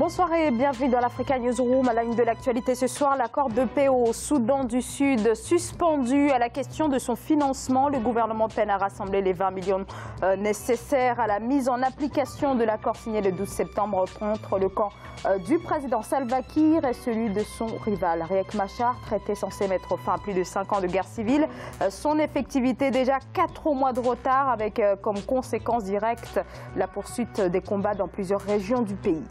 Bonsoir et bienvenue dans l'Africa Newsroom. À la une de l'actualité ce soir, l'accord de paix au Soudan du Sud suspendu. À la question de son financement, le gouvernement peine à rassembler les 20 millions nécessaires à la mise en application de l'accord signé le 12 septembre contre le camp du président Salva Kiir et celui de son rival Riek Machar, traité censé mettre fin à plus de 5 ans de guerre civile. Son effectivité déjà 4 mois de retard avec comme conséquence directe la poursuite des combats dans plusieurs régions du pays.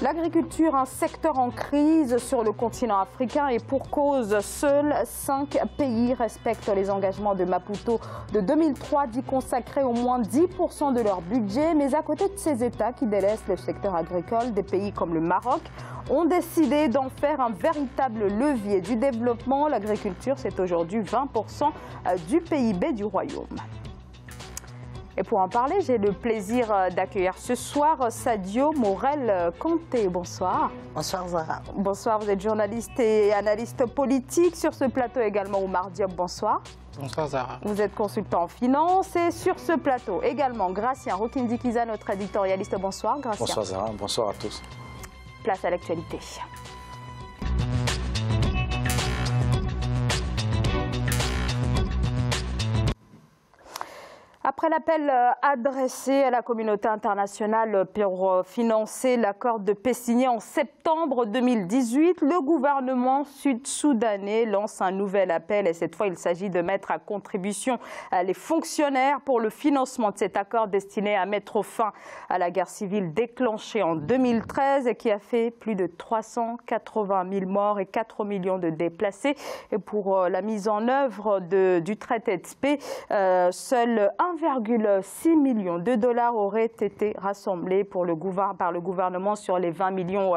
L'agriculture, un secteur en crise sur le continent africain et pour cause, seuls 5 pays respectent les engagements de Maputo de 2003 d'y consacrer au moins 10% de leur budget. Mais à côté de ces États qui délaissent le secteur agricole, des pays comme le Maroc ont décidé d'en faire un véritable levier du développement. L'agriculture, c'est aujourd'hui 20% du PIB du royaume. Et pour en parler, j'ai le plaisir d'accueillir ce soir Sadio Morel-Kanté. Bonsoir. Bonsoir Zahra. Bonsoir, vous êtes journaliste et analyste politique. Sur ce plateau également Oumar Diop, bonsoir. Bonsoir Zahra. Vous êtes consultant en finance et sur ce plateau également Gratien Rokindi-Kiza, notre éditorialiste. Bonsoir Gratien. Bonsoir Zahra, bonsoir à tous. Place à l'actualité. Après l'appel adressé à la communauté internationale pour financer l'accord de paix signé en septembre 2018, le gouvernement sud-soudanais lance un nouvel appel et cette fois il s'agit de mettre à contribution les fonctionnaires pour le financement de cet accord destiné à mettre fin à la guerre civile déclenchée en 2013 et qui a fait plus de 380 000 morts et 4 millions de déplacés. Et pour la mise en œuvre du traité de paix, seul 1,6 million de dollars auraient été rassemblés par le gouvernement sur les 20 millions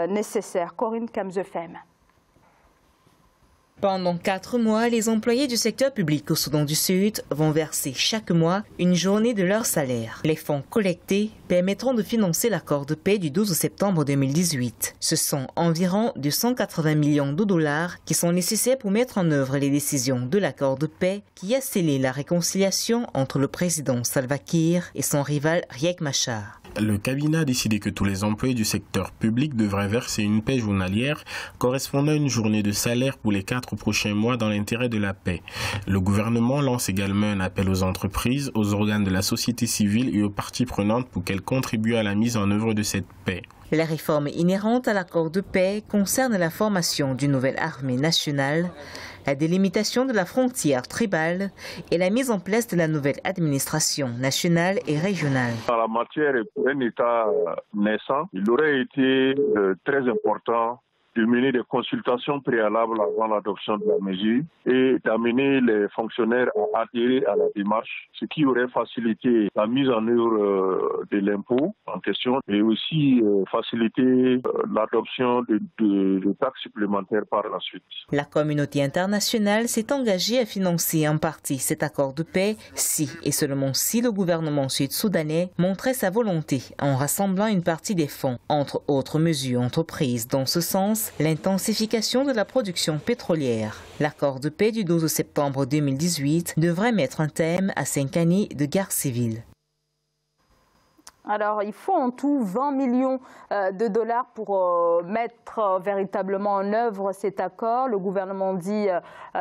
nécessaires. Corinne Kamzefem. Pendant 4 mois, les employés du secteur public au Soudan du Sud vont verser chaque mois une journée de leur salaire. Les fonds collectés permettront de financer l'accord de paix du 12 septembre 2018. Ce sont environ 280 millions de dollars qui sont nécessaires pour mettre en œuvre les décisions de l'accord de paix qui a scellé la réconciliation entre le président Salva Kiir et son rival Riek Machar. Le cabinet a décidé que tous les employés du secteur public devraient verser une paie journalière correspondant à une journée de salaire pour les 4 prochains mois dans l'intérêt de la paix. Le gouvernement lance également un appel aux entreprises, aux organes de la société civile et aux parties prenantes pour qu'elles contribuent à la mise en œuvre de cette paix. La réforme inhérente à l'accord de paix concerne la formation d'une nouvelle armée nationale, la délimitation de la frontière tribale et la mise en place de la nouvelle administration nationale et régionale. En la matière, pour un État naissant, il aurait été très important de mener des consultations préalables avant l'adoption de la mesure et d'amener les fonctionnaires à adhérer à la démarche, ce qui aurait facilité la mise en œuvre de l'impôt en question et aussi facilité l'adoption de taxes supplémentaires par la suite. La communauté internationale s'est engagée à financer en partie cet accord de paix si et seulement si le gouvernement sud-soudanais montrait sa volonté en rassemblant une partie des fonds. Entre autres mesures entreprises dans ce sens, l'intensification de la production pétrolière. L'accord de paix du 12 septembre 2018 devrait mettre un terme à 5 années de guerre civile. Alors, il faut en tout 20 millions de dollars pour mettre véritablement en œuvre cet accord. Le gouvernement dit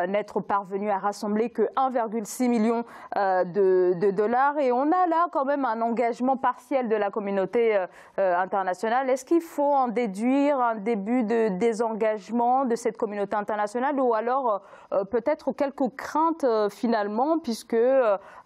n'être parvenu à rassembler que 1,6 million de dollars. Et on a là quand même un engagement partiel de la communauté internationale. Est-ce qu'il faut en déduire un début de désengagement de cette communauté internationale ou alors peut-être quelques craintes finalement puisque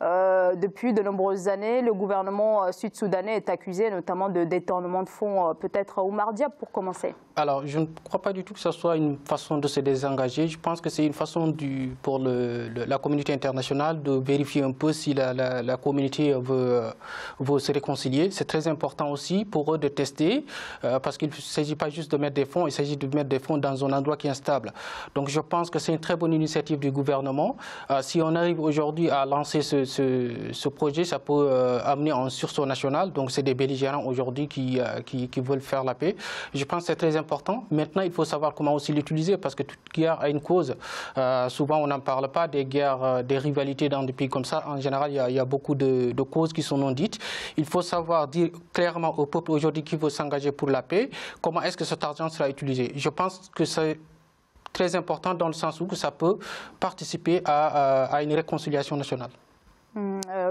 depuis de nombreuses années, le gouvernement sud-soudanais est accusé notamment de détournement de fonds, peut-être Oumar Diop pour commencer. Alors, je ne crois pas du tout que ce soit une façon de se désengager. Je pense que c'est une façon pour la communauté internationale de vérifier un peu si la communauté veut se réconcilier. C'est très important aussi pour eux de tester, parce qu'il ne s'agit pas juste de mettre des fonds, il s'agit de mettre des fonds dans un endroit qui est instable. Donc je pense que c'est une très bonne initiative du gouvernement. Si on arrive aujourd'hui à lancer ce projet, ça peut amener un sursaut national. Donc c'est des belligérants aujourd'hui qui veulent faire la paix. Je pense que c'est très important important. Maintenant, il faut savoir comment aussi l'utiliser parce que toute guerre a une cause. Souvent, on n'en parle pas des guerres, des rivalités dans des pays comme ça. En général, il y a beaucoup de causes qui sont non dites. Il faut savoir dire clairement au peuple aujourd'hui qui veut s'engager pour la paix, comment est-ce que cet argent sera utilisé. Je pense que c'est très important dans le sens où ça peut participer à une réconciliation nationale.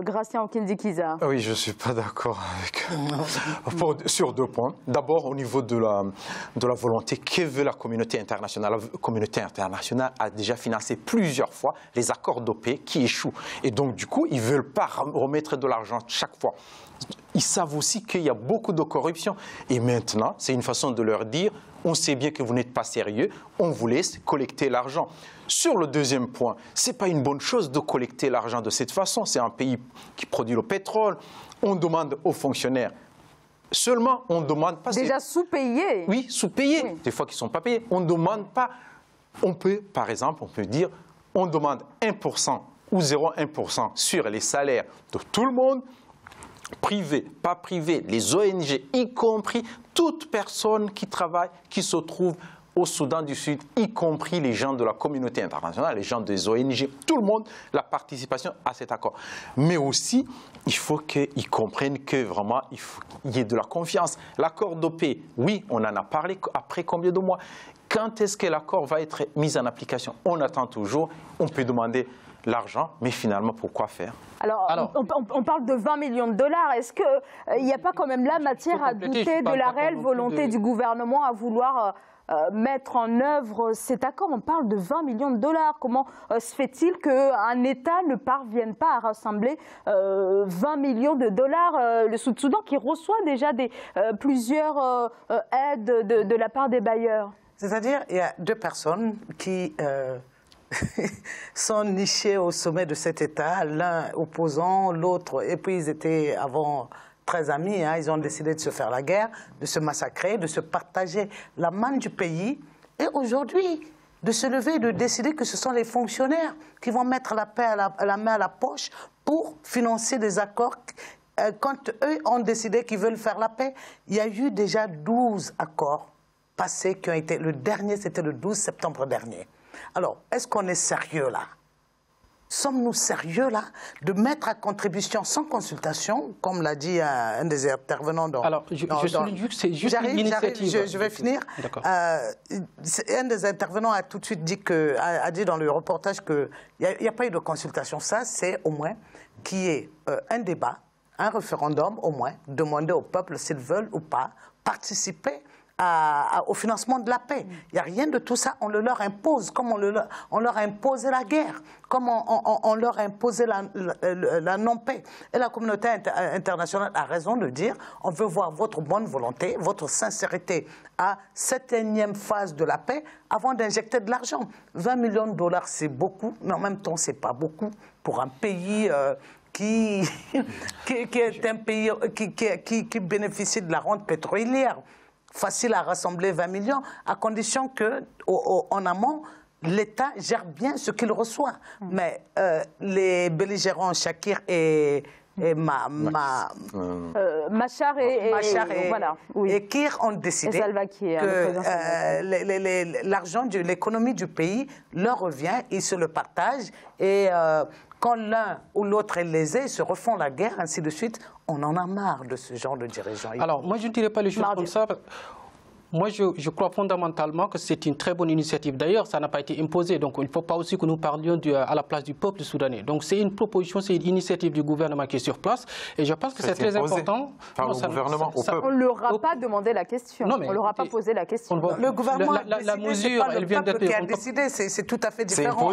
Gracien Okindi-Kiza. Oui, je ne suis pas d'accord sur 2 points. D'abord, au niveau de la volonté, que veut la communauté internationale? La communauté internationale a déjà financé plusieurs fois les accords de paix qui échouent. Et donc, du coup, ils ne veulent pas remettre de l'argent chaque fois. Ils savent aussi qu'il y a beaucoup de corruption. Et maintenant, c'est une façon de leur dire, on sait bien que vous n'êtes pas sérieux, on vous laisse collecter l'argent. Sur le deuxième point, ce n'est pas une bonne chose de collecter l'argent de cette façon. C'est un pays qui produit le pétrole. On demande aux fonctionnaires. Seulement, on ne demande pas... Déjà sous-payés. Oui, sous-payés. Oui. Des fois qu'ils ne sont pas payés. On ne demande pas... On peut, par exemple, on peut dire, on demande 1% ou 0,1% sur les salaires de tout le monde, privé, pas privé, les ONG, y compris toute personne qui travaille, qui se trouve au Soudan du Sud, y compris les gens de la communauté internationale, les gens des ONG, tout le monde, la participation à cet accord. Mais aussi, il faut qu'ils comprennent que vraiment, il faut qu'il y ait de la confiance. L'accord de paix, oui, on en a parlé après combien de mois? Quand est-ce que l'accord va être mis en application? On attend toujours, on peut demander l'argent, mais finalement, pourquoi faire? Alors on parle de 20 millions de dollars. Est-ce qu'il n'y a pas quand même la matière à douter de la réelle volonté du gouvernement à vouloir mettre en œuvre cet accord? On parle de 20 millions de dollars. Comment se fait-il qu'un État ne parvienne pas à rassembler 20 millions de dollars? Le Sud-Soudan qui reçoit déjà plusieurs aides de la part des bailleurs. C'est-à-dire, il y a 2 personnes qui sont nichées au sommet de cet État, l'un opposant, l'autre, et puis ils étaient avant très amis, hein, ils ont décidé de se faire la guerre, de se massacrer, de se partager la manne du pays, et aujourd'hui, de se lever et de décider que ce sont les fonctionnaires qui vont mettre la main à la poche pour financer des accords. Quand eux ont décidé qu'ils veulent faire la paix, il y a eu déjà 12 accords passés qui ont été... Le dernier, c'était le 12 septembre dernier. Alors, est-ce qu'on est sérieux là? Sommes-nous sérieux là de mettre à contribution sans consultation, comme l'a dit un des intervenants dans... Alors, je souligne que c'est juste une initiative. Je vais finir. Un des intervenants a tout de suite dit, a dit dans le reportage qu'il n'y a pas eu de consultation. Ça, c'est au moins qu'il y ait un débat, un référendum au moins, demander au peuple s'ils veulent ou pas participer au financement de la paix. Il n'y a rien de tout ça, on le leur impose, comme on leur a imposé la guerre, comme on leur a imposé la non-paix. Et la communauté internationale a raison de dire, on veut voir votre bonne volonté, votre sincérité à cette énième phase de la paix avant d'injecter de l'argent. 20 millions de dollars, c'est beaucoup, mais en même temps, c'est pas beaucoup pour un pays... qui est un pays qui bénéficie de la rente pétrolière. Facile à rassembler 20 millions, à condition qu'en amont, l'État gère bien ce qu'il reçoit. Mais les belligérants Shakir et Machar et Kir ont décidé que l'argent de l'économie du pays leur revient, ils se le partagent et quand l'un ou l'autre est lésé, ils se refont la guerre, ainsi de suite. On en a marre de ce genre de dirigeants. Alors, moi, je ne dirais pas les choses comme ça. Moi, je crois fondamentalement que c'est une très bonne initiative. D'ailleurs, ça n'a pas été imposé. Donc, il ne faut pas aussi que nous parlions à la place du peuple soudanais. Donc, c'est une proposition, c'est une initiative du gouvernement qui est sur place. Et je pense que c'est très important. Par le gouvernement, au peuple. On ne leur a pas demandé la question. On ne leur a pas posé la question. Le gouvernement la mesure, elle vient d'être... qui a décidé, c'est tout à fait différent.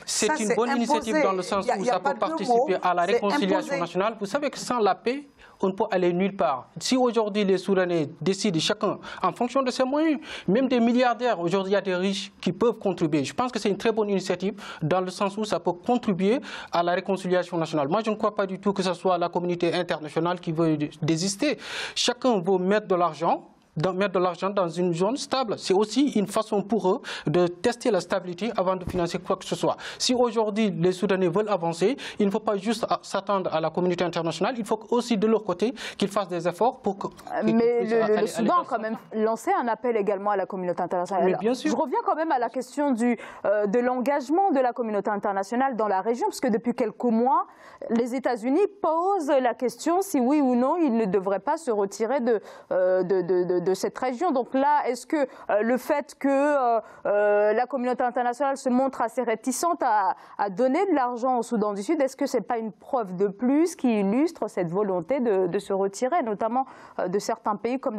C'est une bonne initiative dans le sens où ça peut participer à la réconciliation nationale. Vous savez que sans la paix, on ne peut aller nulle part. Si aujourd'hui les Soudanais décident chacun en fonction de ses moyens, même des milliardaires, aujourd'hui il y a des riches qui peuvent contribuer. Je pense que c'est une très bonne initiative dans le sens où ça peut contribuer à la réconciliation nationale. Moi je ne crois pas du tout que ce soit la communauté internationale qui veut désister. Chacun veut mettre de l'argent mettre de l'argent dans une zone stable. C'est aussi une façon pour eux de tester la stabilité avant de financer quoi que ce soit. Si aujourd'hui les Soudanais veulent avancer, il ne faut pas juste s'attendre à la communauté internationale, il faut aussi de leur côté qu'ils fassent des efforts pour que... Mais le Soudan a quand même lancé un appel également à la communauté internationale. Mais bien sûr. Je reviens quand même à la question de l'engagement de la communauté internationale dans la région, parce que depuis quelques mois, les États-Unis posent la question si oui ou non ils ne devraient pas se retirer de cette région. Donc là, est-ce que le fait que la communauté internationale se montre assez réticente à donner de l'argent au Soudan du Sud, est-ce que ce n'est pas une preuve de plus qui illustre cette volonté de se retirer, notamment de certains pays comme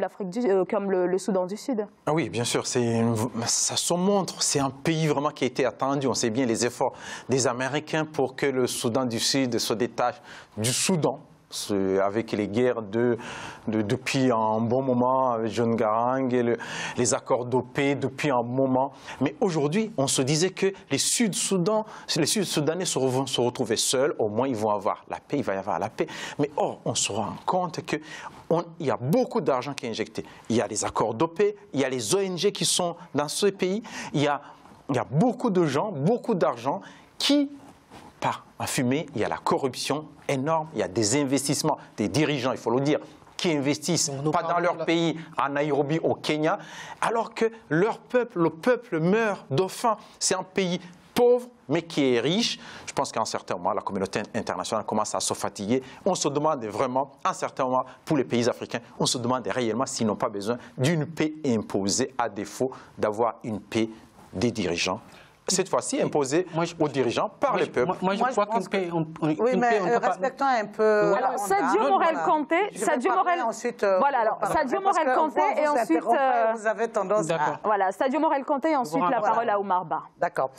comme le Soudan du Sud? Ah oui, bien sûr, ça se montre, c'est un pays vraiment qui a été attendu. On sait bien les efforts des Américains pour que le Soudan du Sud se détache du Soudan, avec les guerres depuis un bon moment, avec John Garang et les accords de paix depuis un moment. Mais aujourd'hui, on se disait que les Sud-Soudanais vont se retrouver seuls, au moins ils vont avoir la paix, il va y avoir la paix. Mais or, on se rend compte qu'il y a beaucoup d'argent qui est injecté. Il y a les accords de paix, il y a les ONG qui sont dans ce pays, il y a beaucoup de gens, beaucoup d'argent qui part en fumée. Il y a la corruption énorme, il y a des investissements, des dirigeants, il faut le dire, qui investissent pas dans leur pays, à Nairobi, au Kenya, alors que leur peuple, le peuple meurt de faim. C'est un pays pauvre, mais qui est riche. Je pense qu'à un certain moment, la communauté internationale commence à se fatiguer. On se demande vraiment, à un certain moment, pour les pays africains, on se demande réellement s'ils n'ont pas besoin d'une paix imposée, à défaut d'avoir une paix des dirigeants. Cette fois-ci imposée aux dirigeants par les peuples. Moi, je crois qu'une paix... Oui, mais respectons un peu... Alors, Sadio Morel-Kanté... Sadio Morel-Kanté et ensuite... Vous avez tendance à... Voilà, Sadio Morel-Kanté et ensuite la parole à Oumar Ba. D'accord.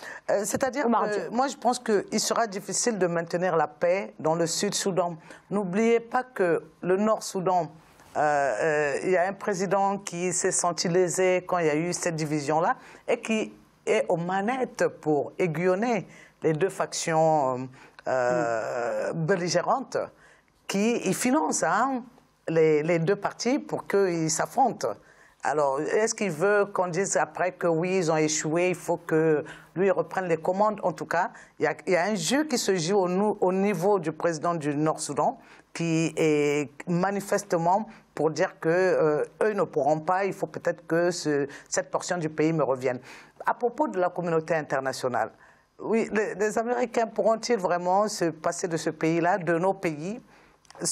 C'est-à-dire, moi, je pense qu'il sera difficile de maintenir la paix dans le Sud-Soudan. N'oubliez pas que le Nord-Soudan... il y a un président qui s'est senti lésé quand il y a eu cette division-là et qui est aux manettes pour aiguillonner les deux factions belligérantes qui financent les deux partis pour qu'ils s'affrontent. Alors, est-ce qu'il veut qu'on dise après que oui, ils ont échoué, il faut que lui reprenne les commandes? En tout cas, il y a un jeu qui se joue au niveau du président du Nord-Soudan qui est manifestement pour dire qu'eux ne pourront pas, il faut peut-être que cette portion du pays me revienne. À propos de la communauté internationale, oui, les Américains pourront-ils vraiment se passer de ce pays-là, de nos pays,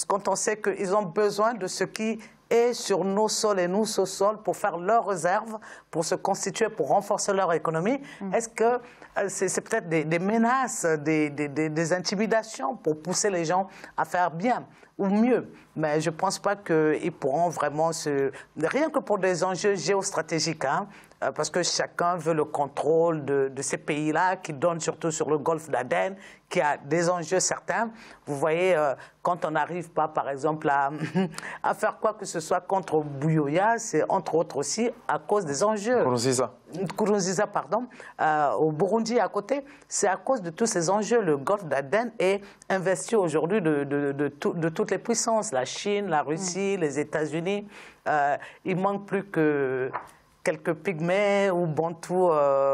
quand on sait qu'ils ont besoin de ce qui est sur nos sols et nos sous-sols pour faire leurs réserves, pour se constituer, pour renforcer leur économie? Est-ce que c'est peut-être des menaces, des intimidations pour pousser les gens à faire bien ou mieux? Mais je ne pense pas qu'ils pourront vraiment rien que pour des enjeux géostratégiques, parce que chacun veut le contrôle de ces pays-là, qui donnent surtout sur le golfe d'Aden, qui a des enjeux certains. Vous voyez, quand on n'arrive pas, par exemple, à faire quoi que ce soit contre Buyoya, c'est entre autres aussi à cause des enjeux. Nkurunziza, pardon, au Burundi à côté, c'est à cause de tous ces enjeux. Le golfe d'Aden est investi aujourd'hui de toutes les puissances, la Chine, la Russie, les États-Unis. Il manque plus que quelques pygmées ou bantous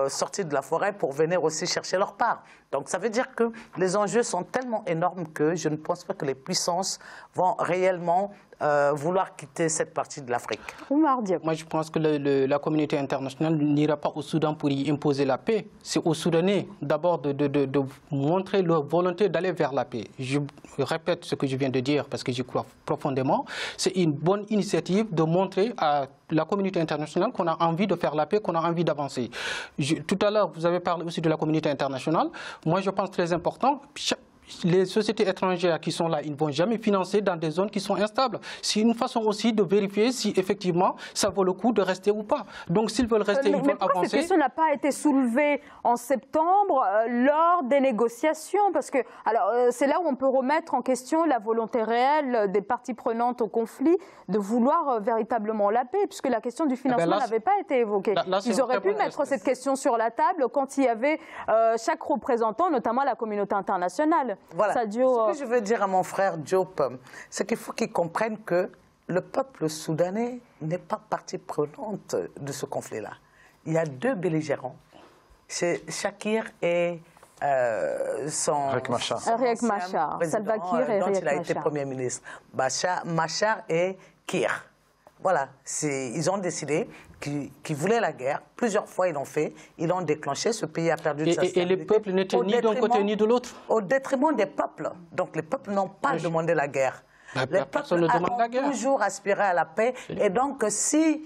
sortis de la forêt pour venir aussi chercher leur part. Donc ça veut dire que les enjeux sont tellement énormes que je ne pense pas que les puissances vont réellement vouloir quitter cette partie de l'Afrique. Moi, je pense que la communauté internationale n'ira pas au Soudan pour y imposer la paix. C'est aux Soudanais d'abord de montrer leur volonté d'aller vers la paix. Je répète ce que je viens de dire parce que j'y crois profondément. C'est une bonne initiative de montrer à la communauté internationale qu'on a envie de faire la paix, qu'on a envie d'avancer. Tout à l'heure, vous avez parlé aussi de la communauté internationale. Moi, je pense très important. Les sociétés étrangères qui sont là, ils ne vont jamais financer dans des zones qui sont instables. C'est une façon aussi de vérifier si effectivement ça vaut le coup de rester ou pas. Donc s'ils veulent rester, ils veulent avancer. Cette question n'a pas été soulevée en septembre lors des négociations, parce que c'est là où on peut remettre en question la volonté réelle des parties prenantes au conflit de vouloir véritablement la paix, puisque la question du financement n'avait pas été évoquée. Ils auraient pu mettre cette question sur la table quand il y avait chaque représentant, notamment la communauté internationale. Voilà. Ce que je veux dire à mon frère Diop, c'est qu'il faut qu'il comprenne que le peuple soudanais n'est pas partie prenante de ce conflit-là. Il y a deux belligérants, c'est Shakir et Riek Machar. Salva Kiir et dont Riek il a été Machar. Premier ministre. Machar et Kiir. Voilà, ils ont décidé qu'ils voulaient la guerre. Plusieurs fois, ils l'ont fait. Ils l'ont déclenché. Ce pays a perdu de sa stabilité. Et les peuples n'étaient ni d'un côté ni de l'autre. Au détriment des peuples. Donc, les peuples n'ont pas demandé la guerre. Les peuples ont toujours aspiré à la paix. Et donc, si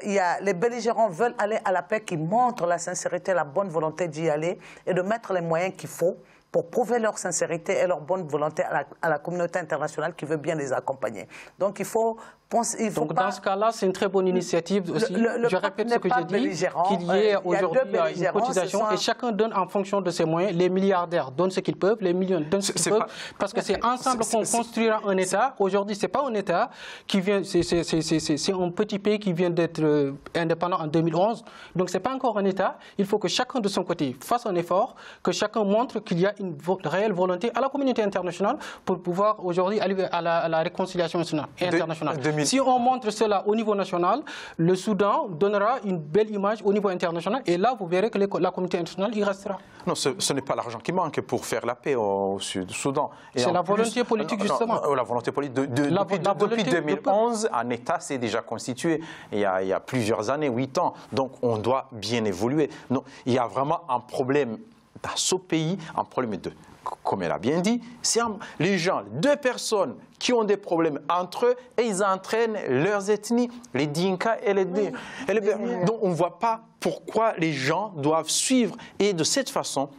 les belligérants veulent aller à la paix, qu'ils montrent la sincérité, la bonne volonté d'y aller et de mettre les moyens qu'il faut pour prouver leur sincérité et leur bonne volonté à la communauté internationale qui veut bien les accompagner. Donc il faut penser... Donc dans ce cas-là, c'est une très bonne initiative aussi. Je répète ce que j'ai dit, qu'il y ait aujourd'hui une cotisation et chacun donne en fonction de ses moyens. Les milliardaires donnent ce qu'ils peuvent, les millions donnent ce qu'ils peuvent, parce que c'est ensemble qu'on construira un État. Aujourd'hui, ce n'est pas un État qui vient... C'est un petit pays qui vient d'être indépendant en 2011. Donc ce n'est pas encore un État. Il faut que chacun de son côté fasse un effort, que chacun montre qu'il y a une réelle volonté à la communauté internationale pour pouvoir aujourd'hui arriver à la réconciliation internationale. Si on montre cela au niveau national, le Soudan donnera une belle image au niveau international et là, vous verrez que la communauté internationale y restera. Non, ce n'est pas l'argent qui manque pour faire la paix au Soudan. C'est la volonté politique, justement. La volonté politique. Depuis 2011, un État s'est déjà constitué il y a plusieurs années, 8 ans. Donc, on doit bien évoluer. Non, il y a vraiment un problème dans ce pays, un problème de, comme elle a bien dit, c'est les gens, deux personnes qui ont des problèmes entre eux et ils entraînent leurs ethnies, les Dinka et les Donc on ne voit pas pourquoi les gens doivent suivre. Et de cette façon,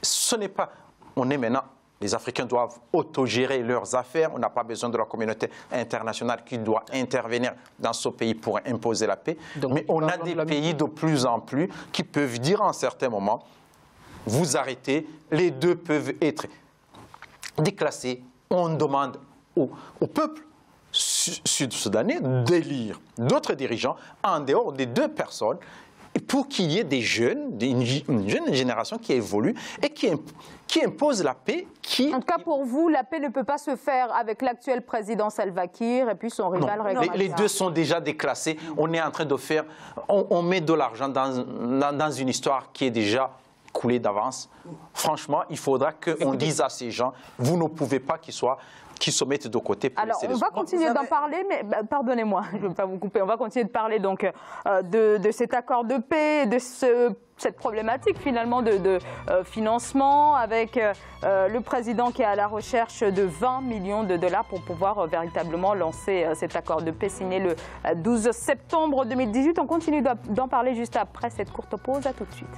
ce n'est pas... On est maintenant... Les Africains doivent autogérer leurs affaires. On n'a pas besoin de la communauté internationale qui doit intervenir dans ce pays pour imposer la paix. Donc, mais on a des pays de plus en plus qui peuvent dire à un certain moment, vous arrêtez, les deux peuvent être déclassés. On demande au peuple sud-soudanais d'élire d'autres dirigeants en dehors des deux personnes pour qu'il y ait des jeunes, une jeune génération qui évolue et qui impose la paix. En tout cas, pour vous, la paix ne peut pas se faire avec l'actuel président Salva Kiir et puis son rival Riek Machar. Les deux sont déjà déclassés. On est en train de faire... On met de l'argent dans une histoire qui est déjà coulée d'avance. Franchement, il faudra qu'on dise à ces gens, vous ne pouvez pas qu'ils se mettent de côté pour laisser les autres. On va continuer d'en parler, mais pardonnez-moi, je ne veux pas vous couper. On va continuer de parler donc de cet accord de paix, de cette problématique finalement de financement avec le président qui est à la recherche de 20 millions de dollars pour pouvoir véritablement lancer cet accord de paix signé le 12 septembre 2018. On continue d'en parler juste après cette courte pause. À tout de suite.